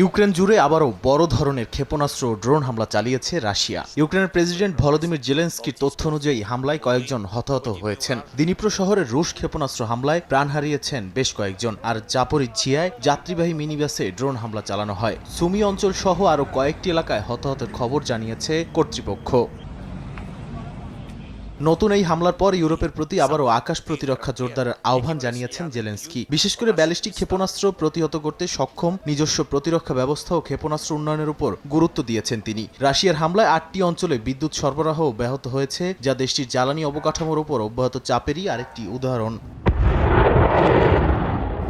Ukraine জুড়ে আবারও বড় ধরনের ক্ষেপণাস্ত্র ও ড্রোন হামলা চালিয়েছে রাশিয়া। ইউক্রেনের প্রেসিডেন্ট ভলোদিমির জেলেনস্কির তথ্য অনুযায়ী হামলায় কয়েকজন হতাহত হয়েছেন। দিনিপ্রো শহরে রুশ ক্ষেপণাস্ত্র হামলায় প্রাণ হারিয়েছেন বেশ কয়েকজন। আর জাপোরিজ্জিয়ায় যাত্রীবাহী মিনিবাসে ড্রোন হামলা চালানো হয়। সুমি অঞ্চল সহ আরও কয়েকটি এলাকায় হতাহতের খবর জানিয়েছে কর্তৃপক্ষ। নতুন এই হামলার পর ইউরোপের প্রতি আবারও আকাশ প্রতিরক্ষা জোরদারের আহ্বান জানিয়েছেন জেলেনস্কি। বিশেষ করে ব্যালিস্টিক ক্ষেপণাস্ত্র প্রতিহত করতে সক্ষম নিজস্ব প্রতিরক্ষা ব্যবস্থা ও ক্ষেপণাস্ত্র উন্নয়নের উপর গুরুত্ব দিয়েছেন তিনি। রাশিয়ার হামলায় 8টি অঞ্চলে বিদ্যুৎ সরবরাহ ব্যাহত হয়েছে, যা দেশটির জ্বালানি অবকাঠামোর উপর অব্যাহত চাপেরই আরেকটি উদাহরণ।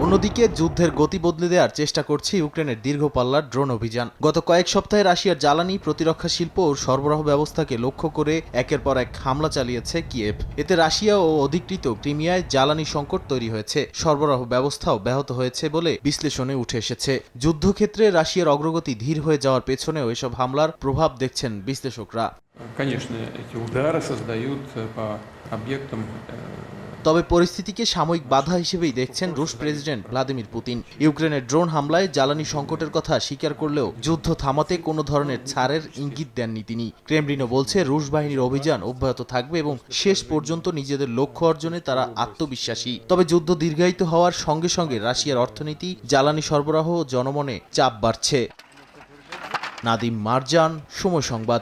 অন্যদিকে যুদ্ধের গতি বদলে দেওয়ার চেষ্টা করছে ইউক্রেনের দীর্ঘ পাল্লার ড্রোন অভিযান। গত কয়েক সপ্তাহে রাশিয়ার জ্বালানি, প্রতিরক্ষা শিল্প ও সরবরাহ ব্যবস্থাকে লক্ষ্য করে একের পর এক হামলা চালিয়েছে কিয়েভ। এতে রাশিয়া ও অধিকৃত ক্রিমিয়ায় জ্বালানি সংকট তৈরি হয়েছে, সরবরাহ ব্যবস্থাও ব্যাহত হয়েছে বলে বিশ্লেষণে উঠে এসেছে। যুদ্ধক্ষেত্রে রাশিয়ার অগ্রগতি ধীর হয়ে যাওয়ার পেছনেও এসব হামলার প্রভাব দেখছেন বিশ্লেষকরা। তবে পরিস্থিতিকে সাময়িক বাধা হিসেবেই দেখছেন রুশ প্রেসিডেন্ট ভ্লাদিমির পুতিন। ইউক্রেনের ড্রোন হামলায় জ্বালানি সংকটের কথা স্বীকার করলেও যুদ্ধ থামাতে কোনো ধরনের ছাড়ের ইঙ্গিত দেননি তিনি। ক্রেমলিনও বলছে রুশ বাহিনীর অভিযান অব্যাহত থাকবে এবং শেষ পর্যন্ত নিজেদের লক্ষ্য অর্জনে তারা আত্মবিশ্বাসী। তবে যুদ্ধ দীর্ঘায়িত হওয়ার সঙ্গে সঙ্গে রাশিয়ার অর্থনীতি, জ্বালানি সরবরাহ ও জনমনে চাপ বাড়ছে। নাদিম মারজান, সময় সংবাদ।